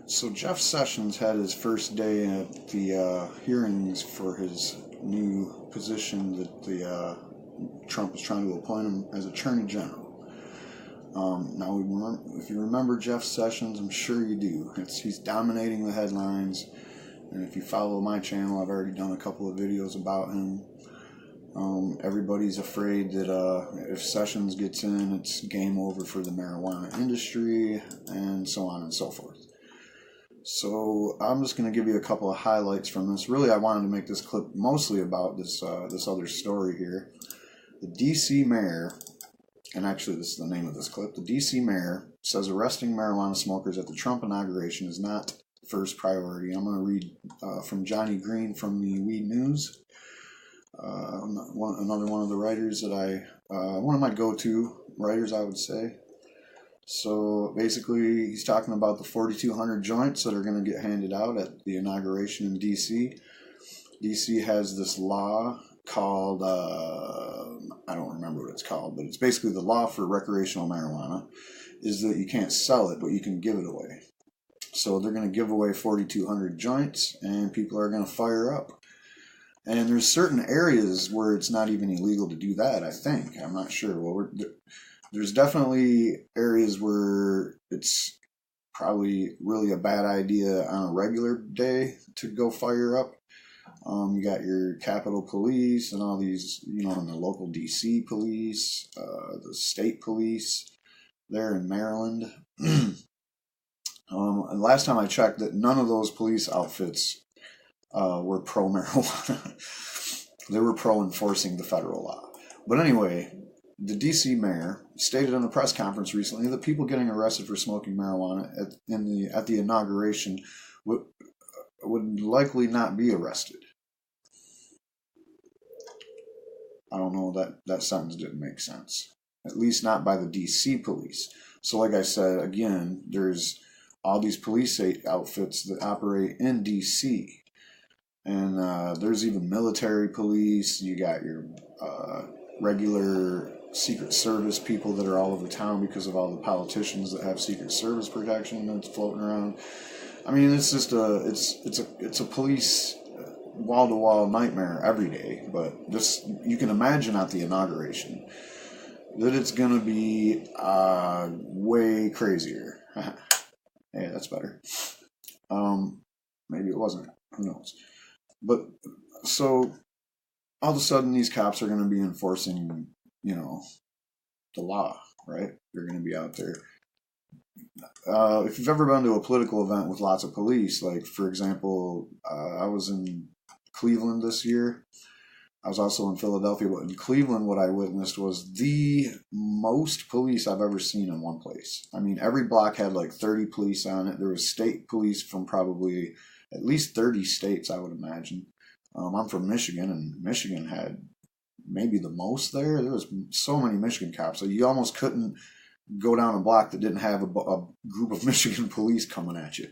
So Jeff Sessions had his first day at the hearings for his new position that the Trump was trying to appoint him as Attorney General. Now, if you remember Jeff Sessions, I'm sure you do. He's dominating the headlines, and if you follow my channel, I've already done a couple of videos about him. Everybody's afraid that if Sessions gets in, it's game over for the marijuana industry, and so on and so forth. So I'm just going to give you a couple of highlights from this. Really, I wanted to make this clip mostly about this other story here. The DC mayor, and actually this is the name of this clip, the DC mayor says arresting marijuana smokers at the Trump inauguration is not first priority. I'm going to read from Johnny Green from the Weed News. Another one of the writers that one of my go-to writers, I would say. So basically, he's talking about the 4,200 joints that are going to get handed out at the inauguration in D.C. D.C. has this law called, I don't remember what it's called, but it's basically the law for recreational marijuana, is that you can't sell it, but you can give it away. So they're going to give away 4,200 joints, and people are going to fire up. And there's certain areas where it's not even illegal to do that, I think. I'm not sure. Well, there's definitely areas where it's probably really a bad idea on a regular day to go fire up. You got your Capitol Police and all these, and the local DC police, the state police there in Maryland. And last time I checked, that none of those police outfits were pro-marijuana. They were pro-enforcing the federal law. But anyway, the D.C. mayor stated in a press conference recently that people getting arrested for smoking marijuana at the inauguration would likely not be arrested. I don't know, that sentence didn't make sense. At least not by the D.C. police. So like I said, again, there's all these police outfits that operate in D.C. And there's even military police. You got your regular Secret Service people that are all over town because of all the politicians that have Secret Service protection that's floating around. I mean, it's just it's a police wall-to-wall nightmare every day. But just you can imagine at the inauguration that it's gonna be way crazier. Hey, that's better. Maybe it wasn't. Who knows? But so all of a sudden, these cops are going to be enforcing, the law, right? They're going to be out there. If you've ever been to a political event with lots of police, like, for example, I was in Cleveland this year. I was also in Philadelphia, but in Cleveland, what I witnessed was the most police I've ever seen in one place. I mean, every block had like 30 police on it. There was state police from probably at least 30 states, I would imagine. I'm from Michigan, and Michigan had maybe the most there. There was so many Michigan cops. So you almost couldn't go down a block that didn't have a group of Michigan police coming at you.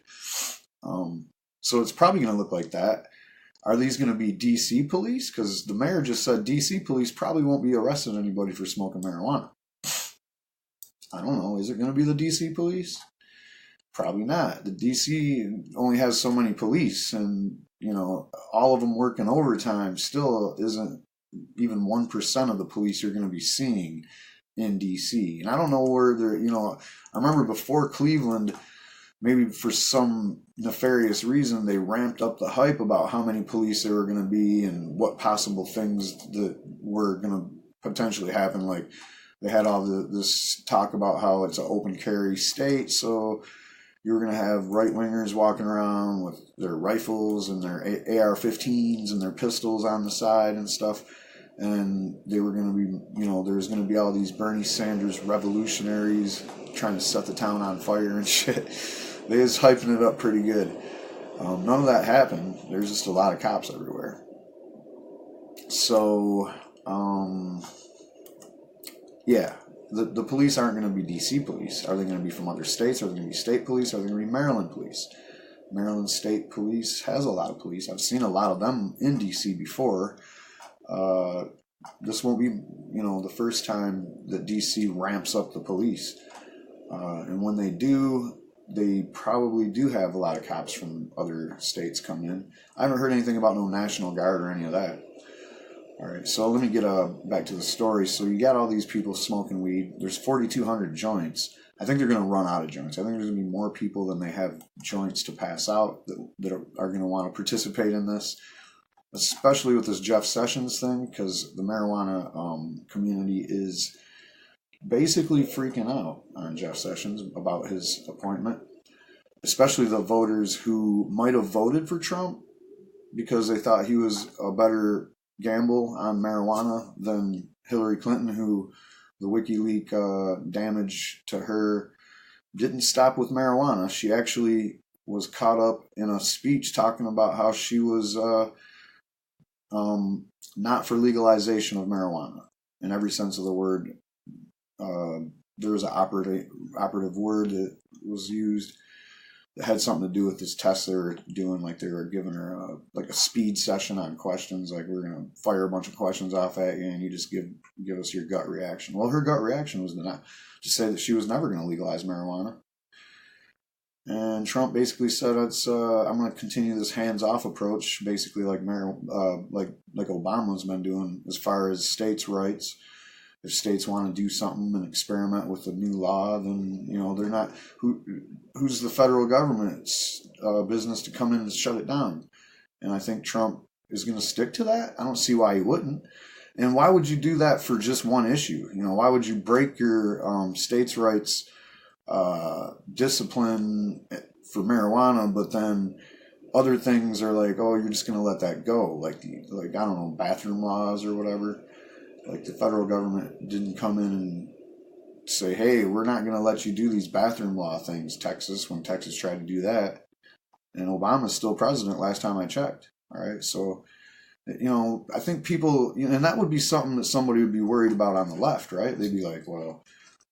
So it's probably going to look like that. Are these going to be D.C. police? Because the mayor just said D.C. police probably won't be arresting anybody for smoking marijuana. I don't know. Is it going to be the D.C. police? Probably not. The D.C. only has so many police, and all of them working overtime still isn't even 1% of the police you're going to be seeing in D.C. And I don't know where they're, I remember before Cleveland, maybe for some nefarious reason, they ramped up the hype about how many police there were going to be and what possible things that were going to potentially happen. Like, they had all this talk about how it's an open carry state, so you were going to have right-wingers walking around with their rifles and their AR-15s and their pistols on the side and stuff. And they were going to be, there was going to be all these Bernie Sanders revolutionaries trying to set the town on fire and shit. They was hyping it up pretty good. None of that happened. There's just a lot of cops everywhere. So, yeah. The police aren't going to be D.C. police. Are they going to be from other states? Are they going to be state police? Are they going to be Maryland police? Maryland State Police has a lot of police. I've seen a lot of them in D.C. before. This won't be, the first time that D.C. ramps up the police. And when they do, they probably do have a lot of cops from other states come in. I haven't heard anything about no National Guard or any of that. All right, so let me get back to the story. So you got all these people smoking weed. There's 4,200 joints. I think they're going to run out of joints. I think there's going to be more people than they have joints to pass out that are going to want to participate in this, especially with this Jeff Sessions thing, because the marijuana community is basically freaking out on Jeff Sessions about his appointment, especially the voters who might have voted for Trump because they thought he was a better gamble on marijuana than Hillary Clinton, who the WikiLeaks damage to her didn't stop with marijuana. She actually was caught up in a speech talking about how she was not for legalization of marijuana in every sense of the word. There was an operative word that was used that had something to do with this test they were doing. Like they were giving her a speed session on questions. Like, we're going to fire a bunch of questions off at you and you just give us your gut reaction. Well, her gut reaction was to say that she was never going to legalize marijuana. And Trump basically said, I'm going to continue this hands-off approach, basically like Obama's been doing as far as states' rights. If states want to do something and experiment with a new law, then they're not. Who's the federal government's business to come in and shut it down? And I think Trump is going to stick to that. I don't see why he wouldn't. And why would you do that for just one issue? Why would you break your states' rights discipline for marijuana, but then other things are like, oh, you're just going to let that go, like I don't know, bathroom laws or whatever. Like the federal government didn't come in and say, hey, we're not going to let you do these bathroom law things, Texas, when Texas tried to do that. And Obama's still president last time I checked. All right. So, I think people, and that would be something that somebody would be worried about on the left, right? They'd be like, well,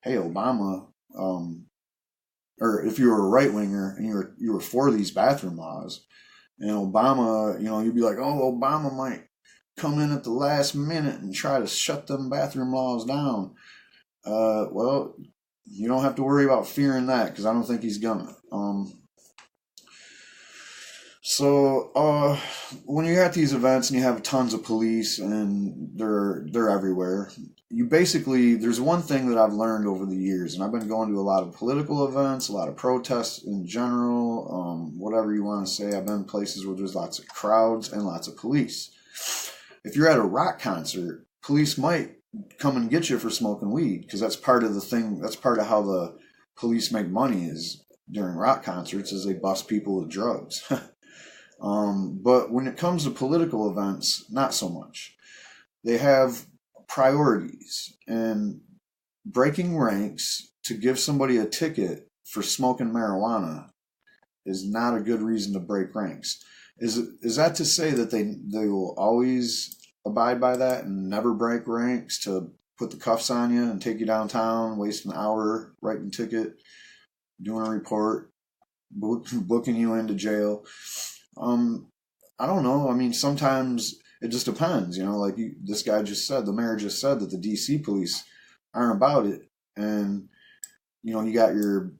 hey, Obama, or if you were a right winger and you were for these bathroom laws, and Obama, you'd be like, oh, Obama might come in at the last minute and try to shut them bathroom laws down. Well, you don't have to worry about fearing that, because I don't think he's gonna. So when you're at these events and you have tons of police and they're everywhere, there's one thing that I've learned over the years, and I've been going to a lot of political events, a lot of protests in general, whatever you want to say. I've been places where there's lots of crowds and lots of police. If you're at a rock concert, police might come and get you for smoking weed, because that's part of the thing. That's part of how the police make money is during rock concerts, is they bust people with drugs. But when it comes to political events, not so much. They have priorities, and breaking ranks to give somebody a ticket for smoking marijuana is not a good reason to break ranks. Is that to say that they will always abide by that and never break ranks, to put the cuffs on you and take you downtown, waste an hour writing a ticket, doing a report, booking you into jail? I don't know. I mean, sometimes it just depends. Like this guy just said, the mayor just said that the DC police aren't about it, and you got your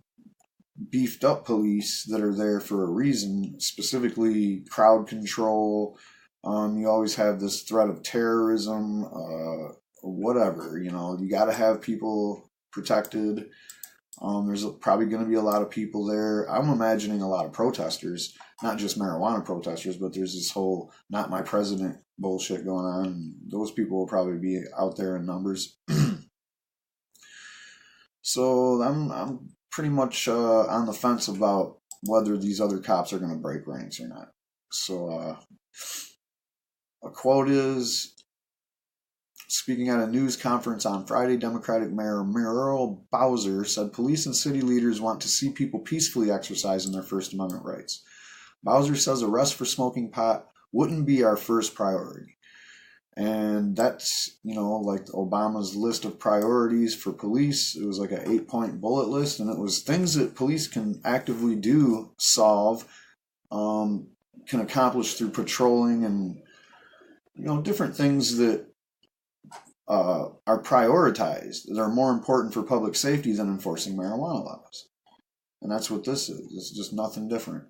beefed up police that are there for a reason, specifically crowd control. You always have this threat of terrorism, whatever. You got to have people protected. There's probably going to be a lot of people there. I'm imagining a lot of protesters, not just marijuana protesters, but there's this whole "not my president" bullshit going on. Those people will probably be out there in numbers. So I'm pretty much on the fence about whether these other cops are going to break ranks or not. So a quote is, speaking at a news conference on Friday, Democratic Mayor Muriel Bowser said police and city leaders want to see people peacefully exercising their First Amendment rights. Bowser says arrest for smoking pot wouldn't be our first priority. And that's, like Obama's list of priorities for police. It was like an 8-point bullet list, and it was things that police can actively solve, can accomplish through patrolling and, different things that are prioritized, that are more important for public safety than enforcing marijuana laws. And that's what this is. It's just nothing different.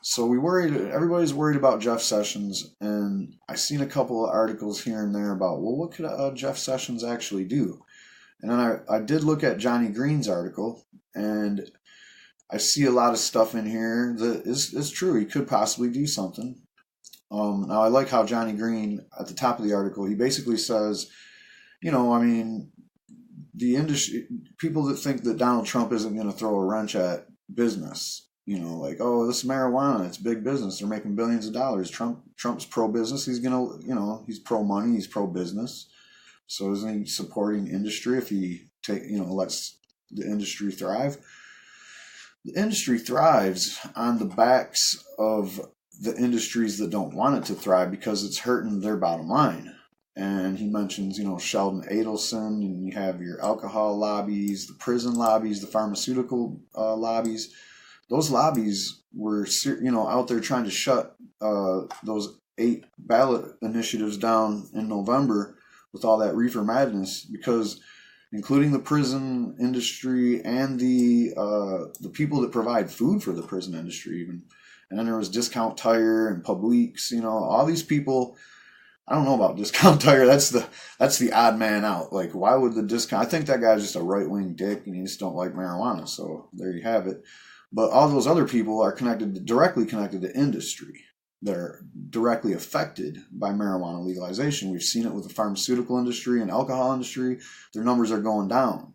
So everybody's worried about Jeff Sessions, and I've seen a couple of articles here and there about, well, what could Jeff Sessions actually do? And then I did look at Johnny Green's article, and I see a lot of stuff in here that is true. He could possibly do something. Now, I like how Johnny Green, at the top of the article, he basically says, the industry, people that think that Donald Trump isn't going to throw a wrench at business, like, oh, this is marijuana, it's big business, they're making billions of dollars. Trump's pro-business, he's going to, he's pro-money, he's pro-business. So isn't he supporting industry if he lets the industry thrive? The industry thrives on the backs of the industries that don't want it to thrive because it's hurting their bottom line. And he mentions, Sheldon Adelson, and you have your alcohol lobbies, the prison lobbies, the pharmaceutical lobbies. Those lobbies were, out there trying to shut those 8 ballot initiatives down in November with all that reefer madness, because including the prison industry and the people that provide food for the prison industry even. And then there was Discount Tire and Publix, all these people. I don't know about Discount Tire. That's the odd man out. Like, why would the discount? I think that guy's just a right-wing dick and he just don't like marijuana. So there you have it. But all those other people are directly connected to industry. They're directly affected by marijuana legalization. We've seen it with the pharmaceutical industry and alcohol industry. Their numbers are going down.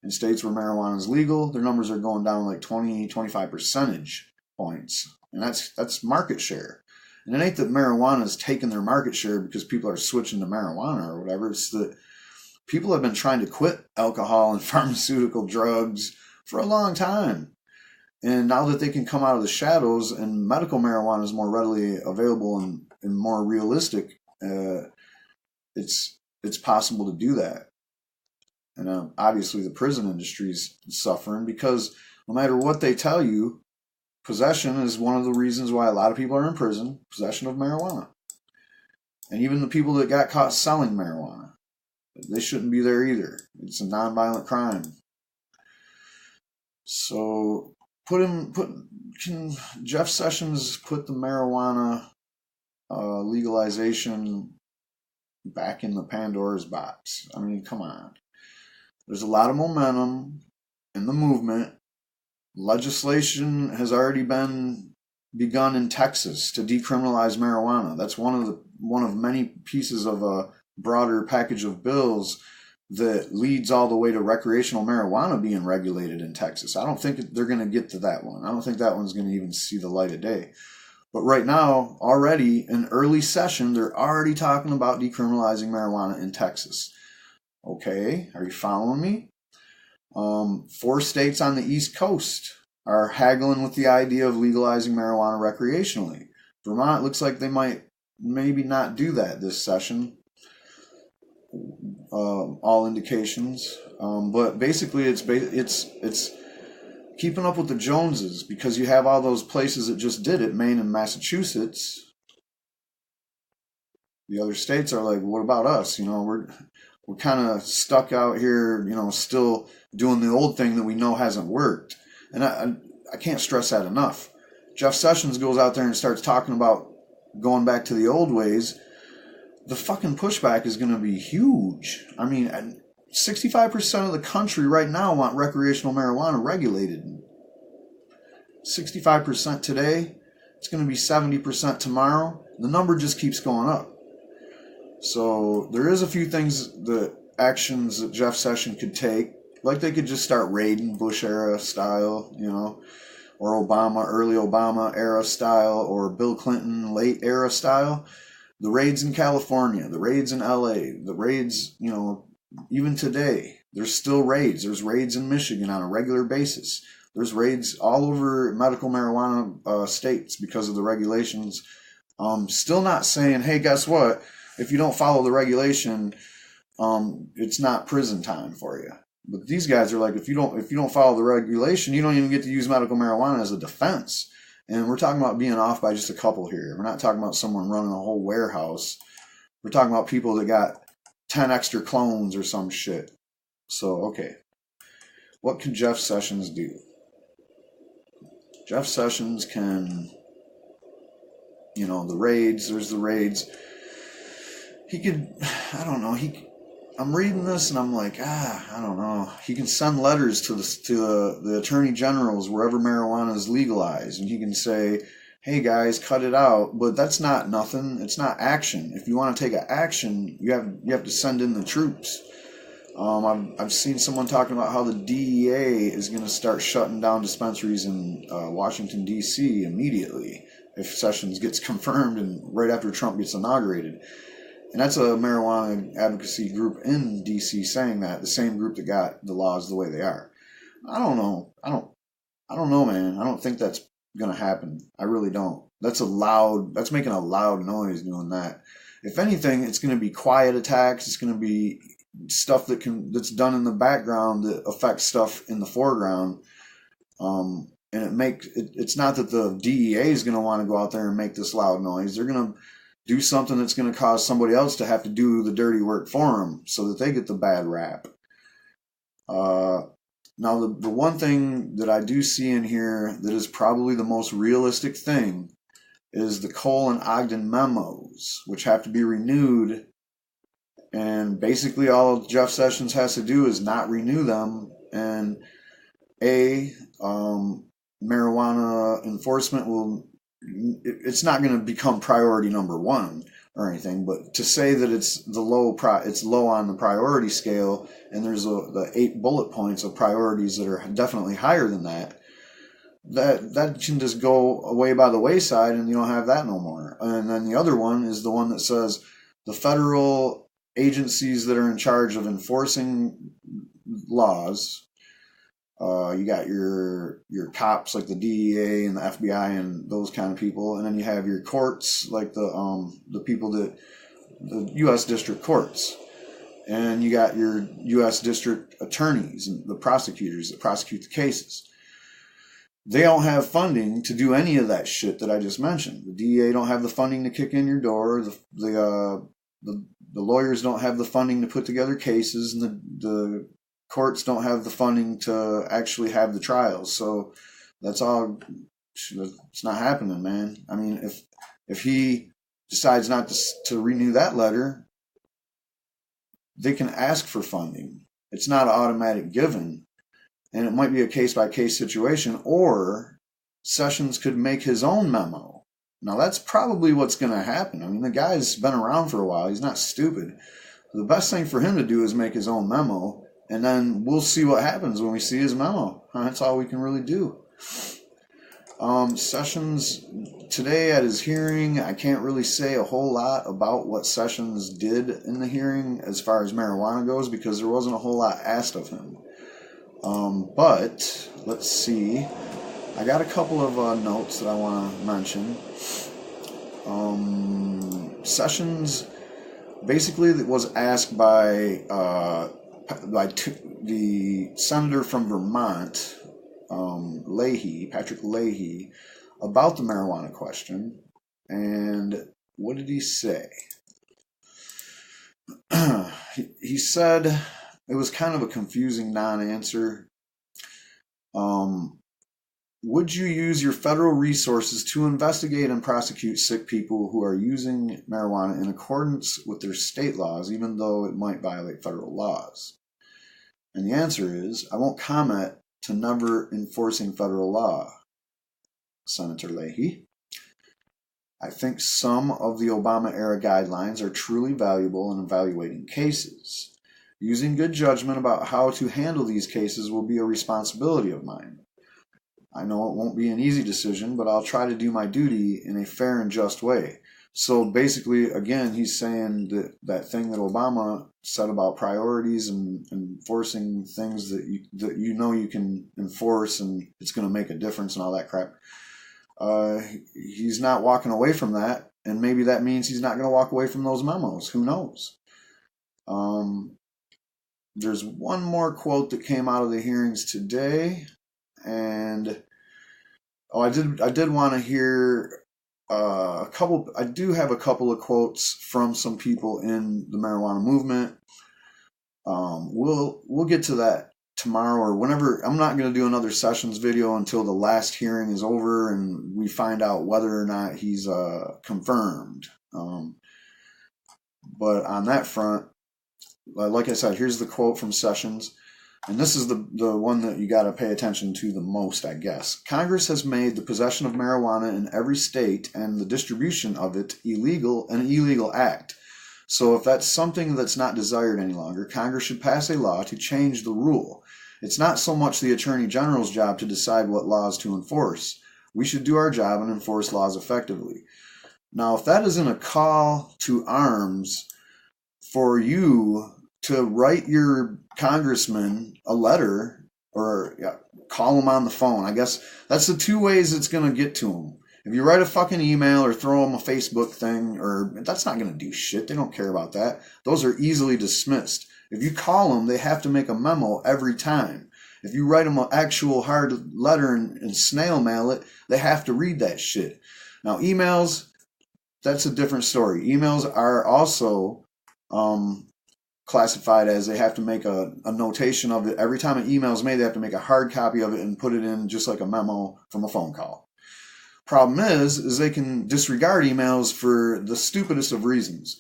In states where marijuana is legal, their numbers are going down like 20, 25 percentage points. And that's market share. And it ain't that marijuana is taking their market share because people are switching to marijuana or whatever. It's that people have been trying to quit alcohol and pharmaceutical drugs for a long time. And now that they can come out of the shadows and medical marijuana is more readily available and more realistic, it's possible to do that. And obviously the prison industry is suffering because no matter what they tell you, possession is one of the reasons why a lot of people are in prison, possession of marijuana. And even the people that got caught selling marijuana, they shouldn't be there either. It's a nonviolent crime. So can Jeff Sessions put the marijuana legalization back in the Pandora's box? I mean, come on. There's a lot of momentum in the movement. Legislation has already been begun in Texas to decriminalize marijuana. That's one of many pieces of a broader package of bills that leads all the way to recreational marijuana being regulated in Texas. I don't think they're going to get to that one. I don't think that one's going to even see the light of day. But right now, already in early session, they're already talking about decriminalizing marijuana in Texas. Okay, are you following me? 4 states on the East Coast are haggling with the idea of legalizing marijuana recreationally. Vermont looks like they might maybe not do that this session. All indications, but basically it's keeping up with the Joneses because you have all those places that just did it, Maine and Massachusetts. The other states are like, what about us? We're kind of stuck out here, still doing the old thing that we know hasn't worked. And I can't stress that enough. Jeff Sessions goes out there and starts talking about going back to the old ways. The fucking pushback is going to be huge. I mean, 65% of the country right now want recreational marijuana regulated. 65% today, it's going to be 70% tomorrow. The number just keeps going up. So there is a few actions that Jeff Sessions could take. Like they could just start raiding Bush era style, or early Obama era style, or Bill Clinton late era style. The raids in California, the raids in LA, the raids, even today, there's still raids. There's raids in Michigan on a regular basis. There's raids all over medical marijuana states because of the regulations. Still not saying, hey, guess what? If you don't follow the regulation, it's not prison time for you. But these guys are like, if you don't follow the regulation, you don't even get to use medical marijuana as a defense. And we're talking about being off by just a couple here. We're not talking about someone running a whole warehouse. We're talking about people that got 10 extra clones or some shit. So, okay. What can Jeff Sessions do? Jeff Sessions can, the raids, there's the raids. He could, I don't know, I'm reading this and I'm like, I don't know. He can send letters to the attorney generals wherever marijuana is legalized, and he can say, hey guys, cut it out. But that's not nothing. It's not action. If you want to take an action, you have to send in the troops. I've seen someone talking about how the DEA is going to start shutting down dispensaries in Washington, D.C. immediately if Sessions gets confirmed and right after Trump gets inaugurated. And that's a marijuana advocacy group in D.C. saying that, the same group that got the laws the way they are. I don't know. I don't know, man. I don't think that's going to happen. I really don't. That's making a loud noise doing that. If anything, it's going to be quiet attacks. It's going to be stuff that's done in the background that affects stuff in the foreground. And it's not that the DEA is going to want to go out there and make this loud noise. They're going to do something that's going to cause somebody else to have to do the dirty work for them so that they get the bad rap. Now, the one thing that I do see in here that is probably the most realistic thing is the Cole and Ogden memos, which have to be renewed. And basically all Jeff Sessions has to do is not renew them. And marijuana enforcement it's not going to become priority number one or anything, but to say that it's low on the priority scale, and there's the 8 bullet points of priorities that are definitely higher than that can just go away by the wayside, and you don't have that no more. And then the other one is the one that says the federal agencies that are in charge of enforcing laws. You got your cops like the DEA and the FBI and those kind of people, and then you have your courts like the people the U.S. district courts, and you got your U.S. district attorneys and the prosecutors that prosecute the cases. They don't have funding to do any of that shit that I just mentioned. The DEA don't have the funding to kick in your door. The lawyers don't have the funding to put together cases, and the courts don't have the funding to actually have the trials. So that's all. It's not happening, man. I mean, if he decides not to renew that letter, they can ask for funding. It's not an automatic given, and it might be a case-by-case situation, or Sessions could make his own memo. Now, that's probably what's going to happen. I mean, the guy's been around for a while. He's not stupid. The best thing for him to do is make his own memo, and then we'll see what happens when we see his memo. That's all we can really do. Sessions, today at his hearing, I can't really say a whole lot about what Sessions did in the hearing as far as marijuana goes, because there wasn't a whole lot asked of him. But let's see. I got a couple of notes that I want to mention. Sessions basically was asked by the senator from Vermont, Patrick Leahy, about the marijuana question. And what did he say? He said it was kind of a confusing non-answer. Would you use your federal resources to investigate and prosecute sick people who are using marijuana in accordance with their state laws, even though it might violate federal laws? And the answer is, I won't comment to never enforcing federal law, Senator Leahy. I think some of the Obama-era guidelines are truly valuable in evaluating cases. Using good judgment about how to handle these cases will be a responsibility of mine. I know it won't be an easy decision, but I'll try to do my duty in a fair and just way. So basically, again, he's saying that thing that Obama said about priorities and enforcing things that you can enforce and it's going to make a difference and all that crap. He's not walking away from that, and maybe that means he's not going to walk away from those memos. Who knows? There's one more quote that came out of the hearings today. And I did want to hear a couple. I do have a couple of quotes from some people in the marijuana movement. We'll get to that tomorrow or whenever. I'm not going to do another Sessions video until the last hearing is over and we find out whether or not he's confirmed. But on that front, like I said, here's the quote from Sessions. And this is the one that you got to pay attention to the most, I guess. Congress has made the possession of marijuana in every state and the distribution of it an illegal act. So if that's something that's not desired any longer, Congress should pass a law to change the rule. It's not so much the Attorney General's job to decide what laws to enforce. We should do our job and enforce laws effectively. Now, if that isn't a call to arms for you to write your congressman a letter or call him on the phone. I guess that's the two ways it's going to get to him. If you write a fucking email or throw them a Facebook thing, that's not going to do shit. They don't care about that. Those are easily dismissed. If you call them, they have to make a memo every time. If you write them an actual hard letter and snail mail it, they have to read that shit. Now, emails, that's a different story. Emails are also classified as they have to make a notation of it. Every time an email is made, they have to make a hard copy of it and put it in just like a memo from a phone call. Problem is they can disregard emails for the stupidest of reasons.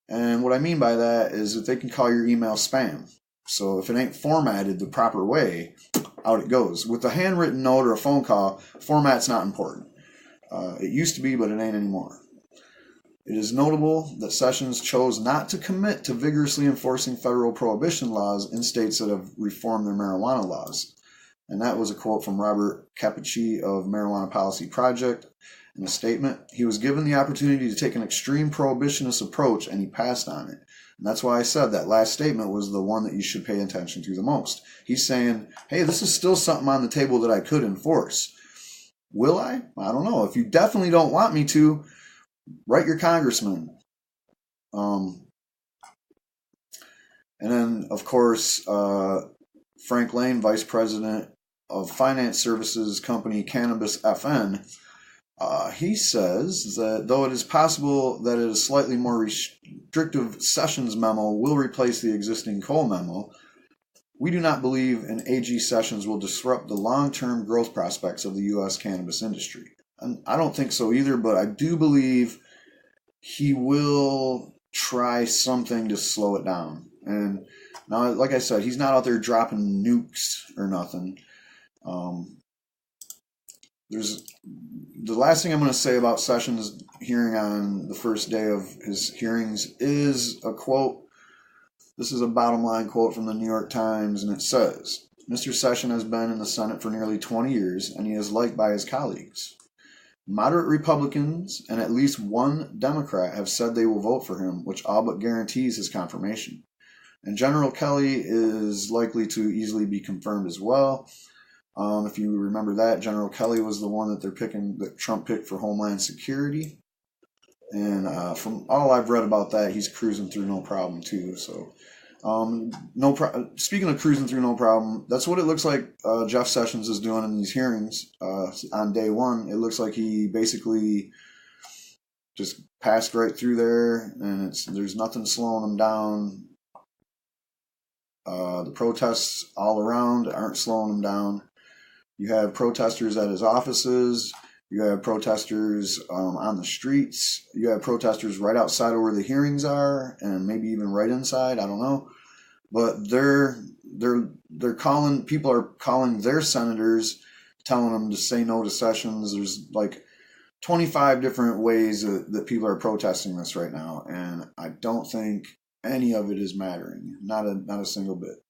And what I mean by that is that they can call your email spam. So if it ain't formatted the proper way, out it goes. With a handwritten note or a phone call, format's not important. It used to be, but it ain't anymore. It is notable that Sessions chose not to commit to vigorously enforcing federal prohibition laws in states that have reformed their marijuana laws. And that was a quote from Robert Cappucci of Marijuana Policy Project in a statement. He was given the opportunity to take an extreme prohibitionist approach and he passed on it. And that's why I said that last statement was the one that you should pay attention to the most. He's saying, hey, this is still something on the table that I could enforce. Will I? I don't know. If you definitely don't want me to, write your congressman. And then, of course, Frank Lane, Vice President of Finance Services Company Cannabis FN, he says that though it is possible that a slightly more restrictive Sessions memo will replace the existing Cole memo, we do not believe an AG Sessions will disrupt the long-term growth prospects of the U.S. cannabis industry. And I don't think so either, but I do believe he will try something to slow it down. And now, like I said, he's not out there dropping nukes or nothing. There's the last thing I'm going to say about Sessions' hearing on the first day of his hearings is a quote. This is a bottom line quote from the New York Times, and it says, Mr. Sessions has been in the Senate for nearly 20 years, and he is liked by his colleagues. Moderate Republicans and at least one Democrat have said they will vote for him, which all but guarantees his confirmation. And General Kelly is likely to easily be confirmed as well. If you remember that, General Kelly was the one that Trump picked for Homeland Security. And from all I've read about that, he's cruising through no problem too. So, speaking of cruising through no problem, that's what it looks like Jeff Sessions is doing in these hearings on day one. It looks like he basically just passed right through there, and there's nothing slowing him down. The protests all around aren't slowing him down. You have protesters at his offices. You have protesters on the streets. You have protesters right outside of where the hearings are, and maybe even right inside. I don't know, but they're calling. People are calling their senators, telling them to say no to Sessions. There's like 25 different ways that people are protesting this right now, and I don't think any of it is mattering. Not a single bit.